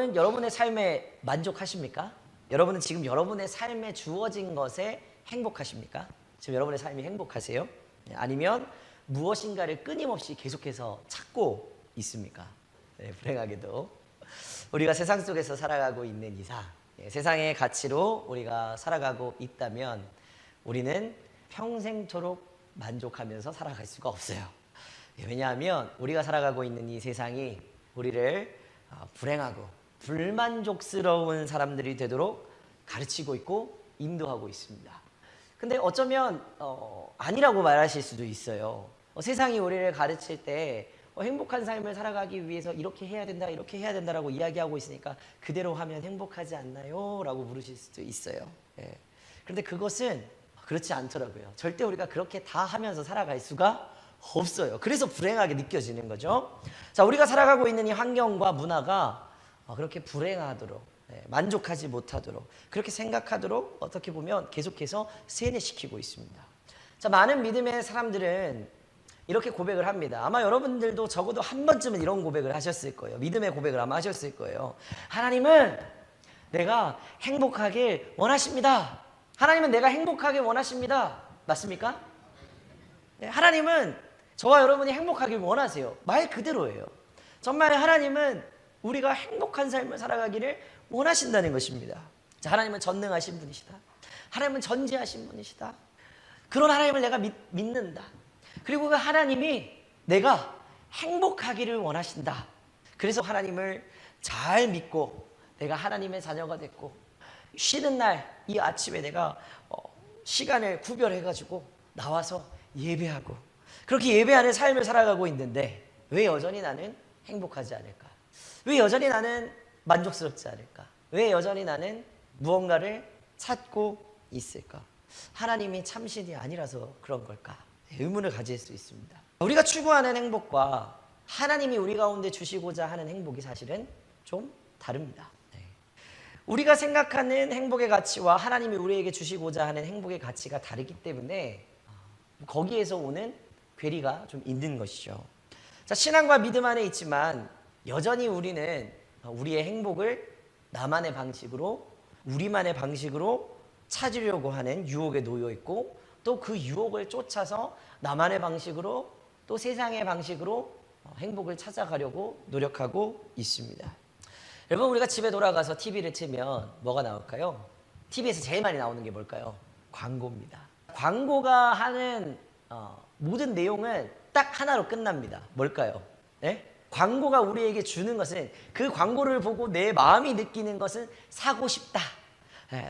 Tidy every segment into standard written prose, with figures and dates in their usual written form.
여러분은 여러분의 삶에 만족하십니까? 여러분은 지금 여러분의 삶에 주어진 것에 행복하십니까? 지금 여러분의 삶이 행복하세요? 아니면 무엇인가를 끊임없이 계속해서 찾고 있습니까? 네, 불행하게도 우리가 세상 속에서 살아가고 있는 이상, 세상의 가치로 우리가 살아가고 있다면 우리는 평생토록 만족하면서 살아갈 수가 없어요. 왜냐하면 우리가 살아가고 있는 이 세상이 우리를 불행하고 불만족스러운 사람들이 되도록 가르치고 있고 인도하고 있습니다. 근데 어쩌면 아니라고 말하실 수도 있어요. 세상이 우리를 가르칠 때 행복한 삶을 살아가기 위해서 이렇게 해야 된다, 이렇게 해야 된다라고 이야기하고 있으니까 그대로 하면 행복하지 않나요? 라고 물으실 수도 있어요. 그런데 그것은 그렇지 않더라고요. 절대 우리가 그렇게 다 하면서 살아갈 수가 없어요. 그래서 불행하게 느껴지는 거죠. 자, 우리가 살아가고 있는 이 환경과 문화가 그렇게 불행하도록, 만족하지 못하도록, 그렇게 생각하도록 어떻게 보면 계속해서 세뇌시키고 있습니다. 자, 많은 믿음의 사람들은 이렇게 고백을 합니다. 아마 여러분들도 적어도 한 번쯤은 이런 고백을 하셨을 거예요. 믿음의 고백을 아마 하셨을 거예요. 하나님은 내가 행복하길 원하십니다. 하나님은 내가 행복하길 원하십니다. 맞습니까? 하나님은 저와 여러분이 행복하길 원하세요. 말 그대로예요. 정말 하나님은 우리가 행복한 삶을 살아가기를 원하신다는 것입니다. 자, 하나님은 전능하신 분이시다. 하나님은 전지하신 분이시다. 그런 하나님을 내가 믿는다. 그리고 그 하나님이 내가 행복하기를 원하신다. 그래서 하나님을 잘 믿고 내가 하나님의 자녀가 됐고 쉬는 날 이 아침에 내가 시간을 구별해가지고 나와서 예배하고 그렇게 예배하는 삶을 살아가고 있는데 왜 여전히 나는 행복하지 않을까? 왜 여전히 나는 만족스럽지 않을까? 왜 여전히 나는 무언가를 찾고 있을까? 하나님이 참신이 아니라서 그런 걸까? 의문을 가질 수 있습니다. 우리가 추구하는 행복과 하나님이 우리 가운데 주시고자 하는 행복이 사실은 좀 다릅니다. 우리가 생각하는 행복의 가치와 하나님이 우리에게 주시고자 하는 행복의 가치가 다르기 때문에 거기에서 오는 괴리가 좀 있는 것이죠. 자, 신앙과 믿음 안에 있지만 여전히 우리는 우리의 행복을 나만의 방식으로 우리만의 방식으로 찾으려고 하는 유혹에 놓여 있고 또 그 유혹을 쫓아서 나만의 방식으로 또 세상의 방식으로 행복을 찾아가려고 노력하고 있습니다. 여러분, 우리가 집에 돌아가서 TV를 틀면 뭐가 나올까요? TV에서 제일 많이 나오는 게 뭘까요? 광고입니다. 광고가 하는 모든 내용은 딱 하나로 끝납니다. 뭘까요? 광고가 우리에게 주는 것은 그 광고를 보고 내 마음이 느끼는 것은 사고 싶다.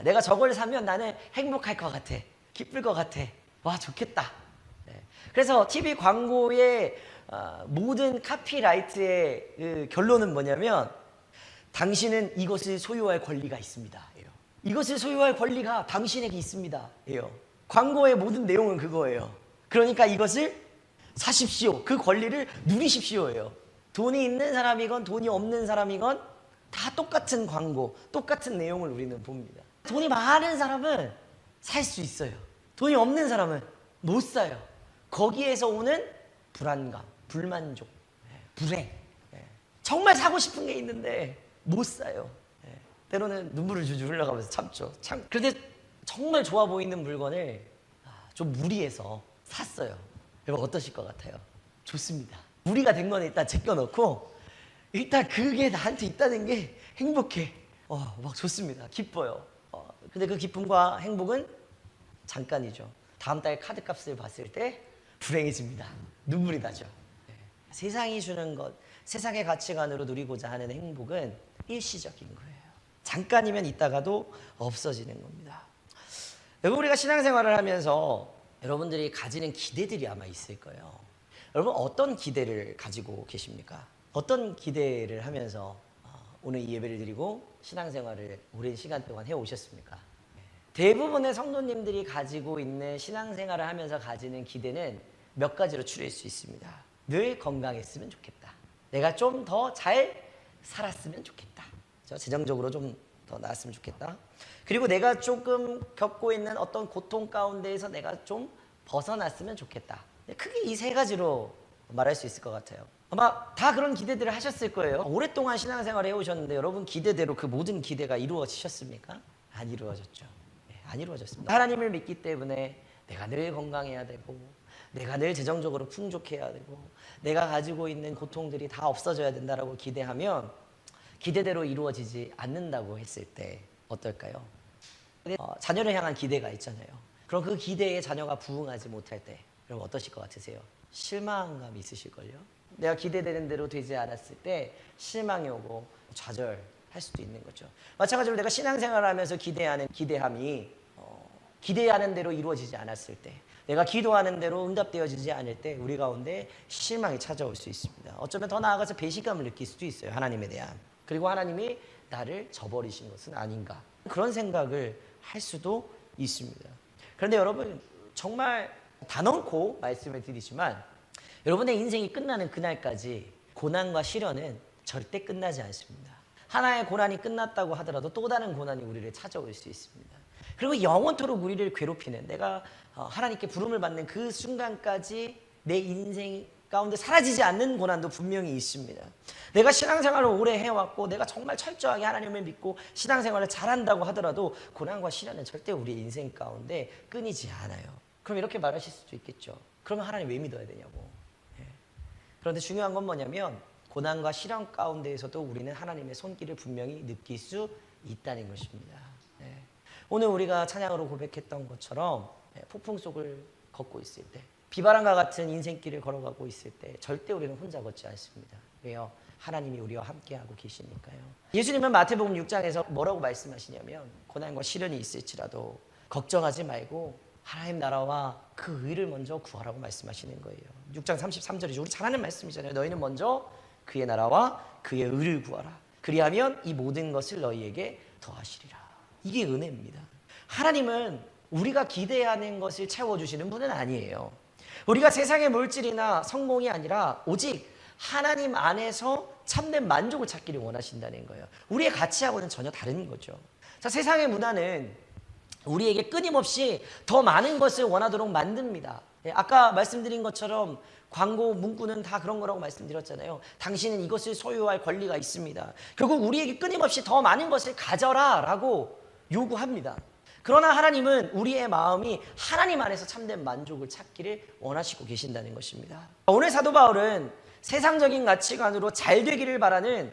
내가 저걸 사면 나는 행복할 것 같아. 기쁠 것 같아. 와, 좋겠다. 그래서 TV 광고의 모든 카피라이트의 그 결론은 뭐냐면 당신은 이것을 소유할 권리가 있습니다. 이것을 소유할 권리가 당신에게 있습니다. 광고의 모든 내용은 그거예요. 그러니까 이것을 사십시오. 그 권리를 누리십시오예요. 돈이 있는 사람이건 돈이 없는 사람이건 다 똑같은 광고, 똑같은 내용을 우리는 봅니다. 돈이 많은 사람은 살 수 있어요. 돈이 없는 사람은 못 사요. 거기에서 오는 불안감, 불만족, 불행. 정말 사고 싶은 게 있는데 못 사요. 때로는 눈물을 줄줄 흘러가면서 참죠. 그런데 정말 좋아 보이는 물건을 좀 무리해서 샀어요. 여러분 어떠실 것 같아요? 좋습니다. 무리가 된 거는 일단 제껴놓고 일단 그게 나한테 있다는 게 행복해. 막 좋습니다. 기뻐요. 근데 그 기쁨과 행복은 잠깐이죠. 다음 달 카드값을 봤을 때 불행해집니다. 눈물이 나죠. 세상이 주는 것, 세상의 가치관으로 누리고자 하는 행복은 일시적인 거예요. 잠깐이면 있다가도 없어지는 겁니다. 여러분, 우리가 신앙생활을 하면서 여러분들이 가지는 기대들이 아마 있을 거예요. 여러분 어떤 기대를 가지고 계십니까? 어떤 기대를 하면서 오늘 이 예배를 드리고 신앙생활을 오랜 시간 동안 해오셨습니까? 대부분의 성도님들이 가지고 있는 신앙생활을 하면서 가지는 기대는 몇 가지로 추릴 수 있습니다. 늘 건강했으면 좋겠다. 내가 좀 더 잘 살았으면 좋겠다. 재정적으로 좀 더 나았으면 좋겠다. 그리고 내가 조금 겪고 있는 어떤 고통 가운데에서 내가 좀 벗어났으면 좋겠다. 크게 이 세 가지로 말할 수 있을 것 같아요. 아마 다 그런 기대들을 하셨을 거예요. 오랫동안 신앙생활을 해오셨는데 여러분 기대대로 그 모든 기대가 이루어지셨습니까? 안 이루어졌죠. 안 이루어졌습니다. 하나님을 믿기 때문에 내가 늘 건강해야 되고 내가 늘 재정적으로 풍족해야 되고 내가 가지고 있는 고통들이 다 없어져야 된다라고 기대하면 기대대로 이루어지지 않는다고 했을 때 어떨까요? 자녀를 향한 기대가 있잖아요. 그럼 그 기대에 자녀가 부응하지 못할 때 여러분 어떠실 것 같으세요? 실망감이 있으실걸요? 내가 기대되는 대로 되지 않았을 때 실망이 오고 좌절할 수도 있는 거죠. 마찬가지로 내가 신앙생활을 하면서 기대하는 기대함이 기대하는 대로 이루어지지 않았을 때, 내가 기도하는 대로 응답되어지지 않을 때 우리 가운데 실망이 찾아올 수 있습니다. 어쩌면 더 나아가서 배신감을 느낄 수도 있어요. 하나님에 대한. 그리고 하나님이 나를 저버리신 것은 아닌가, 그런 생각을 할 수도 있습니다. 그런데 여러분 정말 단언코 말씀을 드리지만 여러분의 인생이 끝나는 그날까지 고난과 시련은 절대 끝나지 않습니다. 하나의 고난이 끝났다고 하더라도 또 다른 고난이 우리를 찾아올 수 있습니다. 그리고 영원토록 우리를 괴롭히는, 내가 하나님께 부름을 받는 그 순간까지 내 인생 가운데 사라지지 않는 고난도 분명히 있습니다. 내가 신앙생활을 오래 해왔고 내가 정말 철저하게 하나님을 믿고 신앙생활을 잘한다고 하더라도 고난과 시련은 절대 우리의 인생 가운데 끊이지 않아요. 그럼 이렇게 말하실 수도 있겠죠. 그러면 하나님 왜 믿어야 되냐고. 그런데 중요한 건 뭐냐면 고난과 시련 가운데에서도 우리는 하나님의 손길을 분명히 느낄 수 있다는 것입니다. 오늘 우리가 찬양으로 고백했던 것처럼 폭풍 속을 걷고 있을 때, 비바람과 같은 인생길을 걸어가고 있을 때 절대 우리는 혼자 걷지 않습니다. 왜요? 하나님이 우리와 함께하고 계시니까요. 예수님은 마태복음 6장에서 뭐라고 말씀하시냐면 고난과 시련이 있을지라도 걱정하지 말고 하나님 나라와 그 의를 먼저 구하라고 말씀하시는 거예요. 6장 33절이죠. 우리 잘 아는 말씀이잖아요. 너희는 먼저 그의 나라와 그의 의를 구하라. 그리하면 이 모든 것을 너희에게 더하시리라. 이게 은혜입니다. 하나님은 우리가 기대하는 것을 채워주시는 분은 아니에요. 우리가 세상의 물질이나 성공이 아니라 오직 하나님 안에서 참된 만족을 찾기를 원하신다는 거예요. 우리의 가치하고는 전혀 다른 거죠. 자, 세상의 문화는 우리에게 끊임없이 더 많은 것을 원하도록 만듭니다. 아까 말씀드린 것처럼 광고 문구는 다 그런 거라고 말씀드렸잖아요. 당신은 이것을 소유할 권리가 있습니다. 결국 우리에게 끊임없이 더 많은 것을 가져라 라고 요구합니다. 그러나 하나님은 우리의 마음이 하나님 안에서 참된 만족을 찾기를 원하시고 계신다는 것입니다. 오늘 사도 바울은 세상적인 가치관으로 잘 되기를 바라는,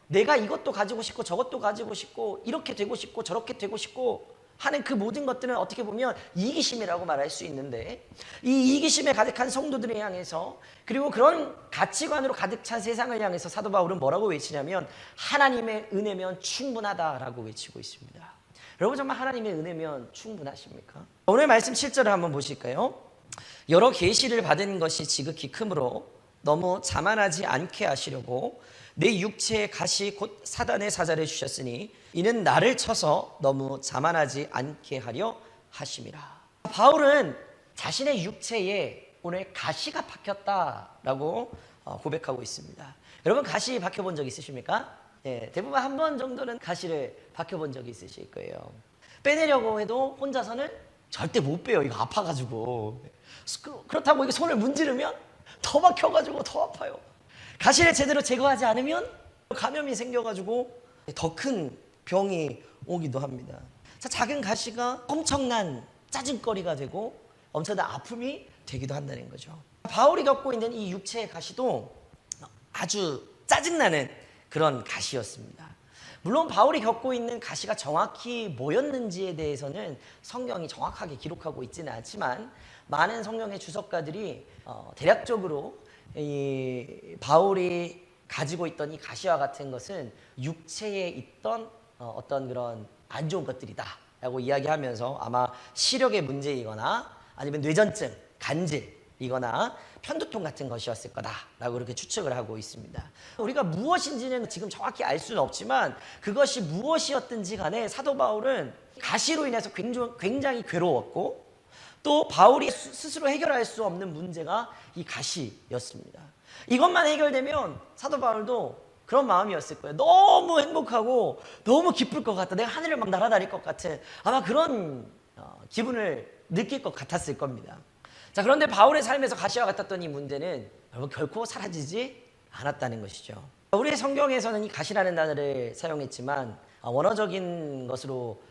내가 이것도 가지고 싶고 저것도 가지고 싶고 이렇게 되고 싶고 저렇게 되고 싶고 하는 그 모든 것들은 어떻게 보면 이기심이라고 말할 수 있는데, 이 이기심에 가득한 성도들을 향해서, 그리고 그런 가치관으로 가득 찬 세상을 향해서 사도 바울은 뭐라고 외치냐면 하나님의 은혜면 충분하다라고 외치고 있습니다. 여러분 정말 하나님의 은혜면 충분하십니까? 오늘 말씀 7절을 한번 보실까요? 여러 계시를 받은 것이 지극히 크므로 너무 자만하지 않게 하시려고 내 육체의 가시 곧 사단의 사자를 주셨으니 이는 나를 쳐서 너무 자만하지 않게 하려 하심이라. 바울은 자신의 육체에 오늘 가시가 박혔다라고 고백하고 있습니다. 여러분 가시 박혀본 적 있으십니까? 대부분 한 번 정도는 가시를 박혀본 적이 있으실 거예요. 빼내려고 해도 혼자서는 절대 못 빼요. 이거 아파가지고. 그렇다고 이게 손을 문지르면 더 박혀가지고 더 아파요. 가시를 제대로 제거하지 않으면 감염이 생겨가지고 더 큰 병이 오기도 합니다. 자, 작은 가시가 엄청난 짜증거리가 되고 엄청난 아픔이 되기도 한다는 거죠. 바울이 겪고 있는 이 육체의 가시도 아주 짜증나는 그런 가시였습니다. 물론 바울이 겪고 있는 가시가 정확히 뭐였는지에 대해서는 성경이 정확하게 기록하고 있지는 않지만 많은 성경의 주석가들이 대략적으로 이 바울이 가지고 있던 이 가시와 같은 것은 육체에 있던 어떤 그런 안 좋은 것들이다 라고 이야기하면서 아마 시력의 문제이거나 아니면 뇌전증, 간질이거나 편두통 같은 것이었을 거다라고 그렇게 추측을 하고 있습니다. 우리가 무엇인지는 지금 정확히 알 수는 없지만 그것이 무엇이었든지 간에 사도 바울은 가시로 인해서 굉장히 괴로웠고 또 바울이 스스로 해결할 수 없는 문제가 이 가시였습니다. 이것만 해결되면 사도 바울도 그런 마음이었을 거예요. 너무 행복하고 너무 기쁠 것 같다. 내가 하늘을 막 날아다닐 것 같은 아마 그런 기분을 느낄 것 같았을 겁니다. 자, 그런데 바울의 삶에서 가시와 같았던 이 문제는 여러분 결코 사라지지 않았다는 것이죠. 우리의 성경에서는 이 가시라는 단어를 사용했지만 원어적인 것으로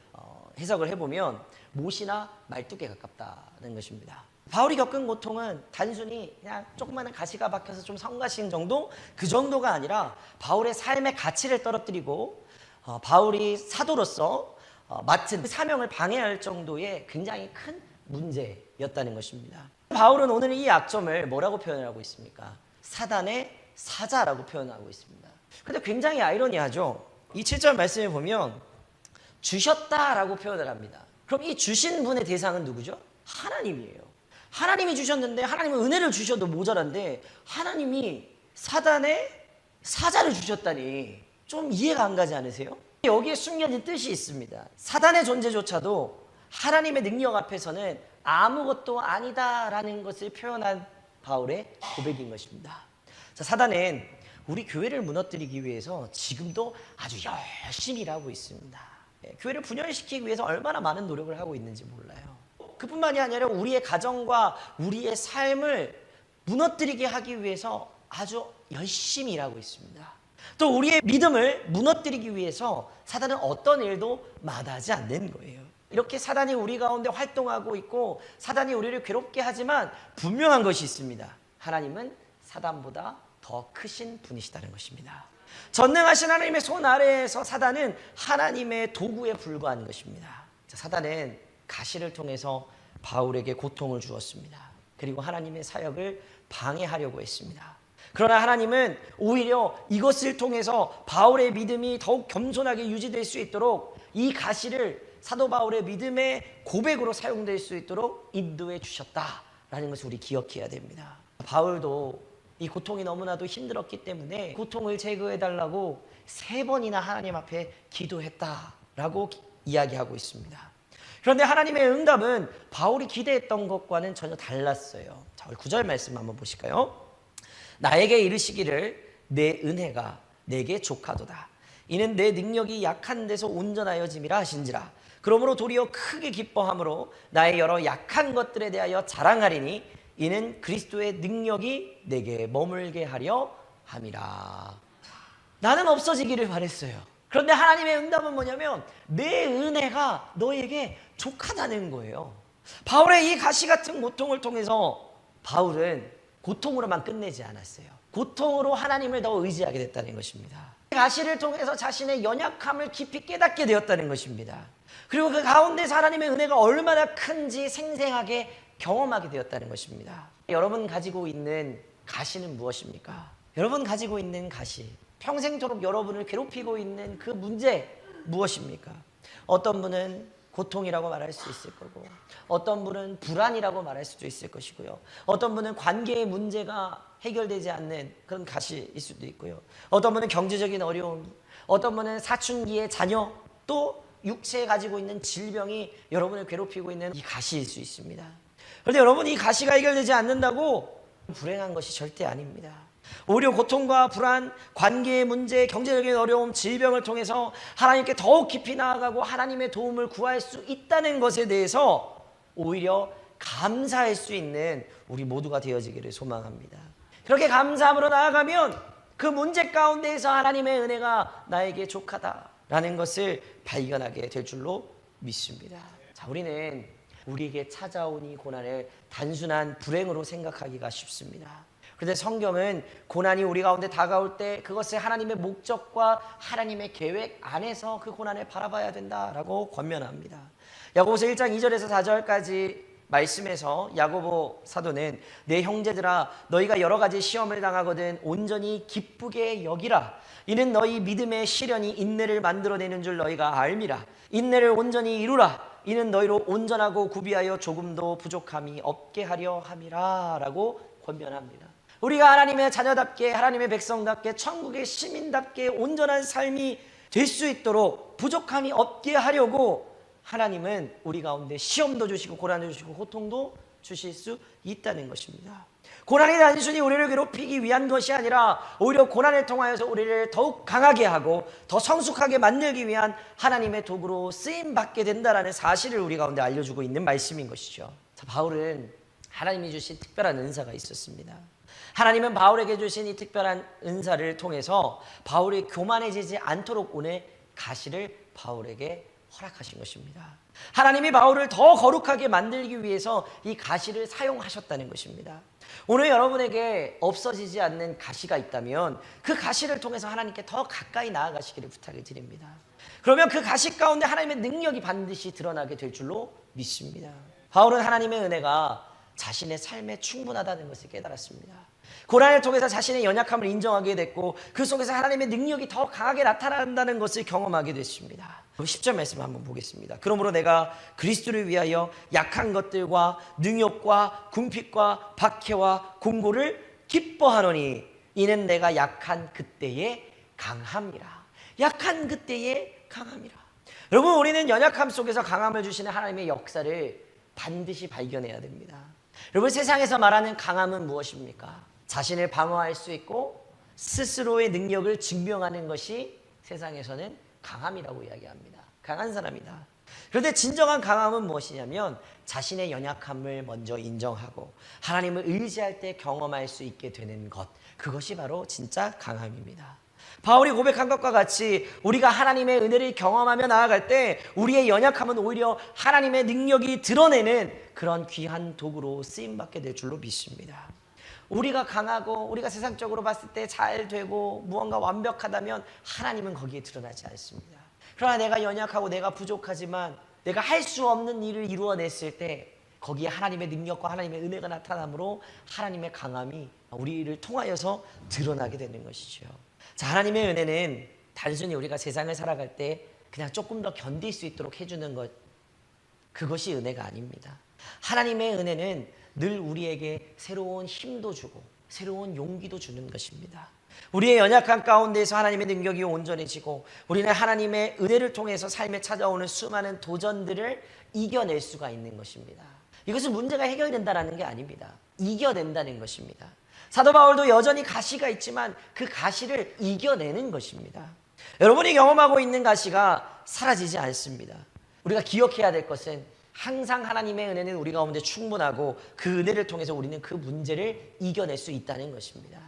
해석을 해보면 못이나 말뚝에 가깝다는 것입니다. 바울이 겪은 고통은 단순히 그냥 조그마한 가시가 박혀서 좀 성가신 정도? 그 정도가 아니라 바울의 삶의 가치를 떨어뜨리고 바울이 사도로서 맡은 사명을 방해할 정도의 굉장히 큰 문제였다는 것입니다. 바울은 오늘 이 약점을 뭐라고 표현하고 있습니까? 사단의 사자라고 표현하고 있습니다. 근데 굉장히 아이러니하죠. 이 7절 말씀에 보면 주셨다라고 표현을 합니다. 그럼 이 주신 분의 대상은 누구죠? 하나님이에요. 하나님이 주셨는데 하나님은 은혜를 주셔도 모자란데 하나님이 사단의 사자를 주셨다니 좀 이해가 안 가지 않으세요? 여기에 숨겨진 뜻이 있습니다. 사단의 존재조차도 하나님의 능력 앞에서는 아무것도 아니다라는 것을 표현한 바울의 고백인 것입니다. 자, 사단은 우리 교회를 무너뜨리기 위해서 지금도 아주 열심히 일하고 있습니다. 교회를 분열시키기 위해서 얼마나 많은 노력을 하고 있는지 몰라요. 그뿐만이 아니라 우리의 가정과 우리의 삶을 무너뜨리게 하기 위해서 아주 열심히 일하고 있습니다. 또 우리의 믿음을 무너뜨리기 위해서 사단은 어떤 일도 마다하지 않는 거예요. 이렇게 사단이 우리 가운데 활동하고 있고 사단이 우리를 괴롭게 하지만 분명한 것이 있습니다. 하나님은 사단보다 더 크신 분이시다는 것입니다. 전능하신 하나님의 손 아래에서 사단은 하나님의 도구에 불과한 것입니다. 사단은 가시를 통해서 바울에게 고통을 주었습니다. 그리고 하나님의 사역을 방해하려고 했습니다. 그러나 하나님은 오히려 이것을 통해서 바울의 믿음이 더욱 겸손하게 유지될 수 있도록 이 가시를 사도 바울의 믿음의 고백으로 사용될 수 있도록 인도해 주셨다라는 것을 우리 기억해야 됩니다. 바울도 이 고통이 너무나도 힘들었기 때문에 고통을 제거해달라고 3번이나 하나님 앞에 기도했다라고 이야기하고 있습니다. 그런데 하나님의 응답은 바울이 기대했던 것과는 전혀 달랐어요. 자, 우리 9절 말씀 한번 보실까요? 나에게 이르시기를 내 은혜가 내게 족하도다. 이는 내 능력이 약한 데서 온전하여짐이라 하신지라. 그러므로 도리어 크게 기뻐함으로 나의 여러 약한 것들에 대하여 자랑하리니 이는 그리스도의 능력이 내게 머물게 하려 함이라. 나는 없어지기를 바랬어요. 그런데 하나님의 응답은 뭐냐면 내 은혜가 너에게 족하다는 거예요. 바울의 이 가시 같은 고통을 통해서 바울은 고통으로만 끝내지 않았어요. 고통으로 하나님을 더 의지하게 됐다는 것입니다. 가시를 통해서 자신의 연약함을 깊이 깨닫게 되었다는 것입니다. 그리고 그 가운데서 하나님의 은혜가 얼마나 큰지 생생하게 경험하게 되었다는 것입니다. 여러분 가지고 있는 가시는 무엇입니까? 여러분 가지고 있는 가시, 평생토록 여러분을 괴롭히고 있는 그 문제 무엇입니까? 어떤 분은 고통이라고 말할 수 있을 거고, 어떤 분은 불안이라고 말할 수도 있을 것이고요. 어떤 분은 관계의 문제가 해결되지 않는 그런 가시일 수도 있고요. 어떤 분은 경제적인 어려움, 어떤 분은 사춘기의 자녀, 또 육체에 가지고 있는 질병이 여러분을 괴롭히고 있는 이 가시일 수 있습니다. 그런데 여러분, 이 가시가 해결되지 않는다고 불행한 것이 절대 아닙니다. 오히려 고통과 불안, 관계의 문제, 경제적인 어려움, 질병을 통해서 하나님께 더욱 깊이 나아가고 하나님의 도움을 구할 수 있다는 것에 대해서 오히려 감사할 수 있는 우리 모두가 되어지기를 소망합니다. 그렇게 감사함으로 나아가면 그 문제 가운데에서 하나님의 은혜가 나에게 족하다라는 것을 발견하게 될 줄로 믿습니다. 자, 우리는 우리에게 찾아온 이 고난을 단순한 불행으로 생각하기가 쉽습니다. 그런데 성경은 고난이 우리 가운데 다가올 때 그것을 하나님의 목적과 하나님의 계획 안에서 그 고난을 바라봐야 된다라고 권면합니다. 야고보서 1장 2절에서 4절까지 말씀에서 야고보 사도는 내 형제들아 너희가 여러 가지 시험을 당하거든 온전히 기쁘게 여기라. 이는 너희 믿음의 시련이 인내를 만들어내는 줄 너희가 알미라. 인내를 온전히 이루라. 이는 너희로 온전하고 구비하여 조금도 부족함이 없게 하려 함이라 라고 권면합니다. 우리가 하나님의 자녀답게 하나님의 백성답게 천국의 시민답게 온전한 삶이 될 수 있도록 부족함이 없게 하려고 하나님은 우리 가운데 시험도 주시고 고난도 주시고 고통도 주실 수 있다는 것입니다. 고난이 단순히 우리를 괴롭히기 위한 것이 아니라 오히려 고난을 통하여서 우리를 더욱 강하게 하고 더 성숙하게 만들기 위한 하나님의 도구로 쓰임받게 된다는 사실을 우리 가운데 알려주고 있는 말씀인 것이죠. 자, 바울은 하나님이 주신 특별한 은사가 있었습니다. 하나님은 바울에게 주신 이 특별한 은사를 통해서 바울이 교만해지지 않도록 오늘 가시를 바울에게 허락하신 것입니다. 하나님이 바울을 더 거룩하게 만들기 위해서 이 가시를 사용하셨다는 것입니다. 오늘 여러분에게 없어지지 않는 가시가 있다면 그 가시를 통해서 하나님께 더 가까이 나아가시기를 부탁을 드립니다. 그러면 그 가시 가운데 하나님의 능력이 반드시 드러나게 될 줄로 믿습니다. 바울은 하나님의 은혜가 자신의 삶에 충분하다는 것을 깨달았습니다. 고난을 통해서 자신의 연약함을 인정하게 됐고 그 속에서 하나님의 능력이 더 강하게 나타난다는 것을 경험하게 됐습니다. 10절 말씀 한번 보겠습니다. 그러므로 내가 그리스도를 위하여 약한 것들과 능욕과 궁핍과 박해와 공고를 기뻐하노니 이는 내가 약한 그때에 강함이라. 약한 그때에 강함이라. 여러분, 우리는 연약함 속에서 강함을 주시는 하나님의 역사를 반드시 발견해야 됩니다. 여러분, 세상에서 말하는 강함은 무엇입니까? 자신을 방어할 수 있고 스스로의 능력을 증명하는 것이 세상에서는 강함이라고 이야기합니다. 강한 사람이다. 그런데 진정한 강함은 무엇이냐면 자신의 연약함을 먼저 인정하고 하나님을 의지할 때 경험할 수 있게 되는 것, 그것이 바로 진짜 강함입니다. 바울이 고백한 것과 같이 우리가 하나님의 은혜를 경험하며 나아갈 때 우리의 연약함은 오히려 하나님의 능력이 드러내는 그런 귀한 도구로 쓰임받게 될 줄로 믿습니다. 우리가 강하고 우리가 세상적으로 봤을 때 잘 되고 무언가 완벽하다면 하나님은 거기에 드러나지 않습니다. 그러나 내가 연약하고 내가 부족하지만 내가 할 수 없는 일을 이루어냈을 때 거기에 하나님의 능력과 하나님의 은혜가 나타나므로 하나님의 강함이 우리를 통하여서 드러나게 되는 것이죠. 자, 하나님의 은혜는 단순히 우리가 세상을 살아갈 때 그냥 조금 더 견딜 수 있도록 해주는 것, 그것이 은혜가 아닙니다. 하나님의 은혜는 늘 우리에게 새로운 힘도 주고 새로운 용기도 주는 것입니다. 우리의 연약한 가운데에서 하나님의 능력이 온전해지고 우리는 하나님의 은혜를 통해서 삶에 찾아오는 수많은 도전들을 이겨낼 수가 있는 것입니다. 이것은 문제가 해결된다는 게 아닙니다. 이겨낸다는 것입니다. 사도 바울도 여전히 가시가 있지만 그 가시를 이겨내는 것입니다. 여러분이 경험하고 있는 가시가 사라지지 않습니다. 우리가 기억해야 될 것은 항상 하나님의 은혜는 우리 가운데 충분하고 그 은혜를 통해서 우리는 그 문제를 이겨낼 수 있다는 것입니다.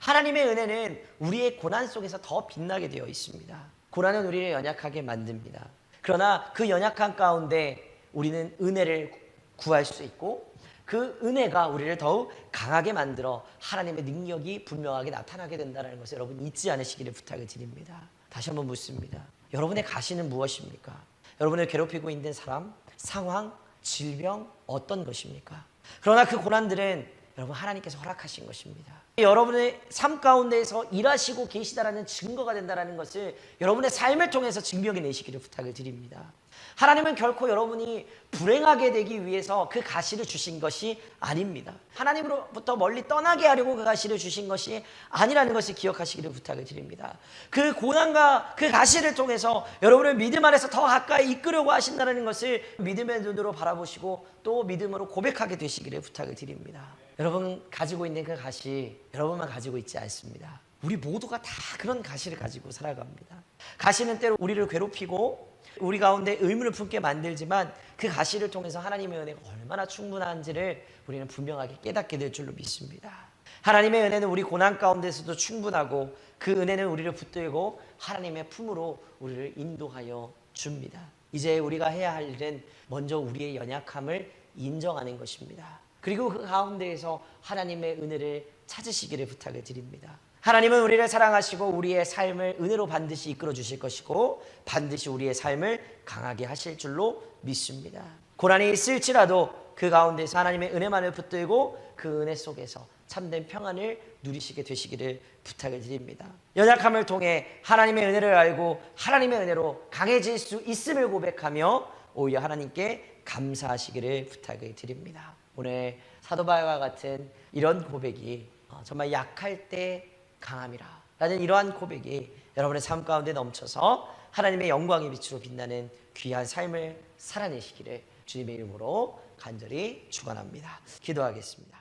하나님의 은혜는 우리의 고난 속에서 더 빛나게 되어 있습니다. 고난은 우리를 연약하게 만듭니다. 그러나 그 연약한 가운데 우리는 은혜를 구할 수 있고 그 은혜가 우리를 더욱 강하게 만들어 하나님의 능력이 분명하게 나타나게 된다는 것을 여러분 잊지 않으시기를 부탁을 드립니다. 다시 한번 묻습니다. 여러분의 가시는 무엇입니까? 여러분을 괴롭히고 있는 사람, 상황, 질병, 어떤 것입니까? 그러나 그 고난들은 여러분 하나님께서 허락하신 것입니다. 여러분의 삶 가운데에서 일하시고 계시다라는 증거가 된다는 것을 여러분의 삶을 통해서 증명해내시기를 부탁을 드립니다. 하나님은 결코 여러분이 불행하게 되기 위해서 그 가시를 주신 것이 아닙니다. 하나님으로부터 멀리 떠나게 하려고 그 가시를 주신 것이 아니라는 것을 기억하시기를 부탁을 드립니다. 그 고난과 그 가시를 통해서 여러분을 믿음 안에서 더 가까이 이끌려고 하신다는 것을 믿음의 눈으로 바라보시고 또 믿음으로 고백하게 되시기를 부탁을 드립니다. 여러분 가지고 있는 그 가시 여러분만 가지고 있지 않습니다. 우리 모두가 다 그런 가시를 가지고 살아갑니다. 가시는 때로 우리를 괴롭히고 우리 가운데 의문을 품게 만들지만 그 가시를 통해서 하나님의 은혜가 얼마나 충분한지를 우리는 분명하게 깨닫게 될 줄로 믿습니다. 하나님의 은혜는 우리 고난 가운데서도 충분하고 그 은혜는 우리를 붙들고 하나님의 품으로 우리를 인도하여 줍니다. 이제 우리가 해야 할 일은 먼저 우리의 연약함을 인정하는 것입니다. 그리고 그 가운데에서 하나님의 은혜를 찾으시기를 부탁을 드립니다. 하나님은 우리를 사랑하시고 우리의 삶을 은혜로 반드시 이끌어 주실 것이고 반드시 우리의 삶을 강하게 하실 줄로 믿습니다. 고난이 있을지라도 그 가운데서 하나님의 은혜만을 붙들고 그 은혜 속에서 참된 평안을 누리시게 되시기를 부탁을 드립니다. 연약함을 통해 하나님의 은혜를 알고 하나님의 은혜로 강해질 수 있음을 고백하며 오히려 하나님께 감사하시기를 부탁을 드립니다. 오늘 사도 바울과 같은 이런 고백이 정말 약할 때 강함이라 라는 이러한 고백이 여러분의 삶 가운데 넘쳐서 하나님의 영광의 빛으로 빛나는 귀한 삶을 살아내시기를 주님의 이름으로 간절히 축원합니다. 기도하겠습니다.